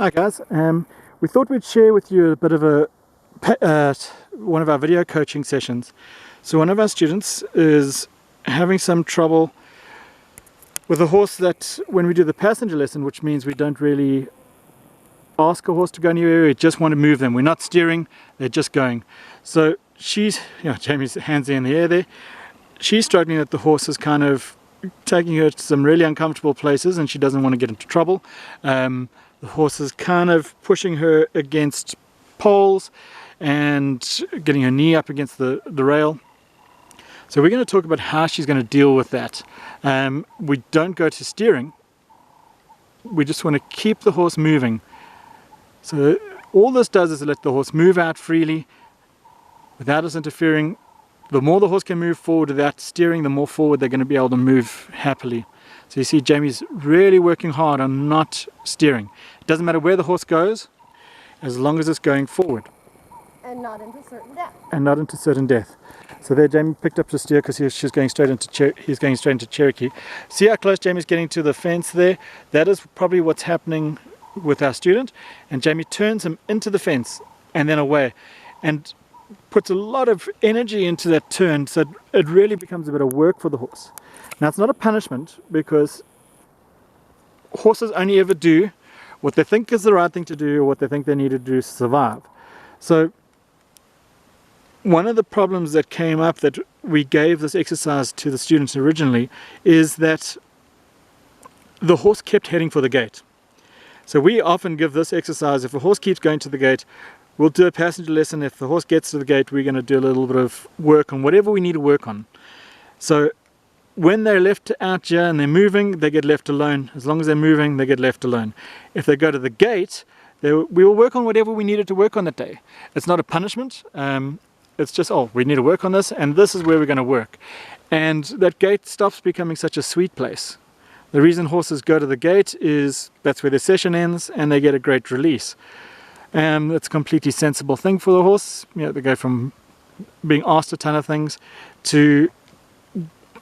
Hi guys, we thought we'd share with you a bit of one of our video coaching sessions. So one of our students is having some trouble with a horse that when we do the passenger lesson, which means we don't really ask a horse to go anywhere, we just want to move them. We're not steering, they're just going. So she's, Jamie's hands are in the air there. She's struggling that the horse is kind of taking her to some really uncomfortable places and she doesn't want to get into trouble. The horse is kind of pushing her against poles and getting her knee up against the rail. So we're going to talk about how she's going to deal with that. We don't go to steering. We just want to keep the horse moving. So all this does is let the horse move out freely without us interfering. The more the horse can move forward without steering, the more forward they're going to be able to move happily. So you see Jamie's really working hard on not steering. It doesn't matter where the horse goes, as long as it's going forward. And not into certain death. And not into certain death. So there Jamie picked up to steer because he's going straight into Cherokee. See how close Jamie's getting to the fence there? That is probably what's happening with our student. And Jamie turns him into the fence and then away. And puts a lot of energy into that turn, so it really becomes a bit of work for the horse. Now it's not a punishment, because horses only ever do what they think is the right thing to do or what they think they need to do to survive. So one of the problems that came up that we gave this exercise to the students originally is that the horse kept heading for the gate. So we often give this exercise, if a horse keeps going to the gate, we'll do a passenger lesson. If the horse gets to the gate, we're going to do a little bit of work on whatever we need to work on. So when they're left out here and they're moving, they get left alone. As long as they're moving, they get left alone. If they go to the gate, we will work on whatever we needed to work on that day. It's not a punishment. It's just, oh, we need to work on this, and this is where we're going to work. And that gate stops becoming such a sweet place. The reason horses go to the gate is that's where their session ends and they get a great release. It's a completely sensible thing for the horse. They go from being asked a ton of things to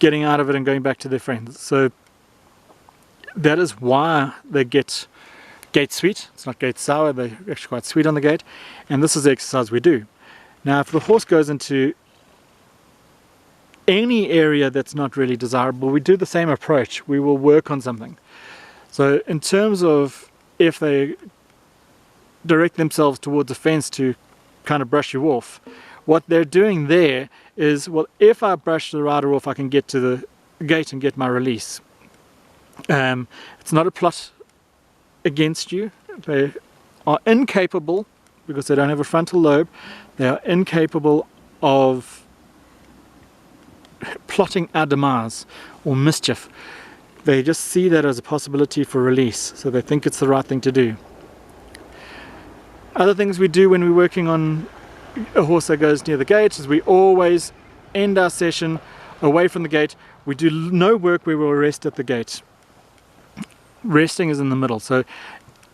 getting out of it and going back to their friends. So that is why they get gate sweet. It's not gate sour, they're actually quite sweet on the gate. And this is the exercise we do. Now if the horse goes into any area that's not really desirable, we do the same approach. We will work on something. So in terms of if they direct themselves towards the fence to kind of brush you off, what they're doing there is, well, if I brush the rider off, I can get to the gate and get my release. It's not a plot against you. They are incapable, because they don't have a frontal lobe, they are incapable of plotting our demise or mischief. They just see that as a possibility for release, so they think it's the right thing to do. Other things we do when we're working on a horse that goes near the gate is we always end our session away from the gate. We do no work where we'll rest at the gate. Resting is in the middle. So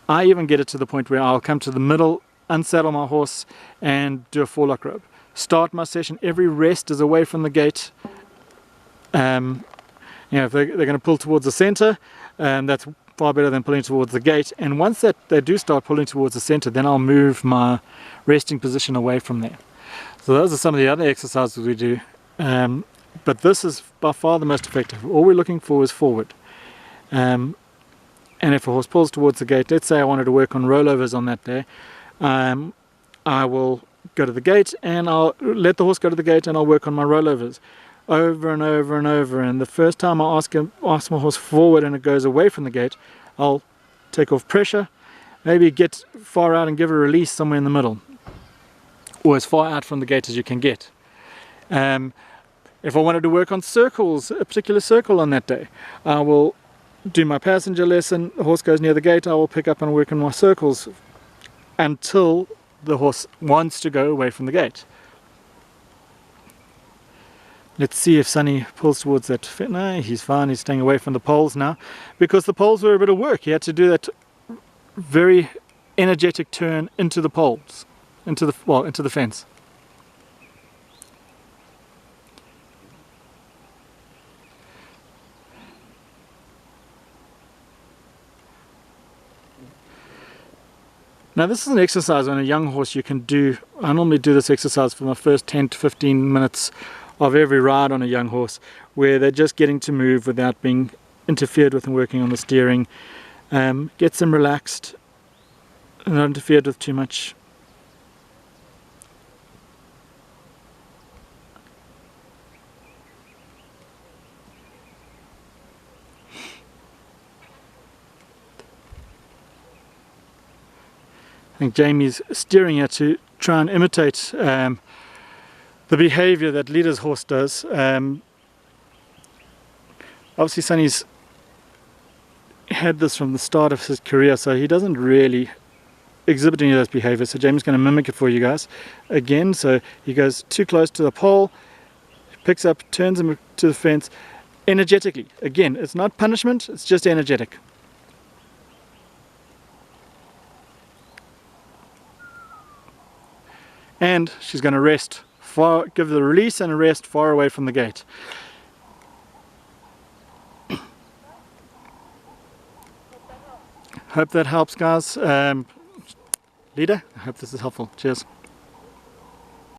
I even get it to the point where I'll come to the middle, unsaddle my horse and do a forelock rope. Start my session. Every rest is away from the gate. If they're going to pull towards the center, that's far better than pulling towards the gate. And once that they do start pulling towards the center, then I'll move my resting position away from there. So those are some of the other exercises we do. But this is by far the most effective. All we're looking for is forward. And if a horse pulls towards the gate, let's say I wanted to work on rollovers on that day, I will go to the gate and I'll let the horse go to the gate and I'll work on my rollovers over and over and over. And the first time I ask my horse forward and it goes away from the gate, I'll take off pressure, maybe get far out and give a release somewhere in the middle, or as far out from the gate as you can get. If I wanted to work on circles, a particular circle on that day, I will do my passenger lesson. The horse goes near the gate, I will pick up and work on my circles until the horse wants to go away from the gate. Let's see if Sonny pulls towards that. No, he's fine. He's staying away from the poles now, because the poles were a bit of work. He had to do that very energetic turn into the poles, into the fence. Now this is an exercise on a young horse you can do. I normally do this exercise for my first 10 to 15 minutes of every ride on a young horse, where they're just getting to move without being interfered with and working on the steering. Gets them relaxed and not interfered with too much. I think Jamie's steering here to try and imitate the behavior that Lida's horse does. Obviously Sonny's had this from the start of his career, so he doesn't really exhibit any of those behaviors. So Jamie's going to mimic it for you guys again. So he goes too close to the pole, picks up, turns him to the fence energetically. Again, it's not punishment, it's just energetic. And she's going to rest far, give the release and a rest far away from the gate. Hope that helps, guys. Lida, I hope this is helpful. Cheers.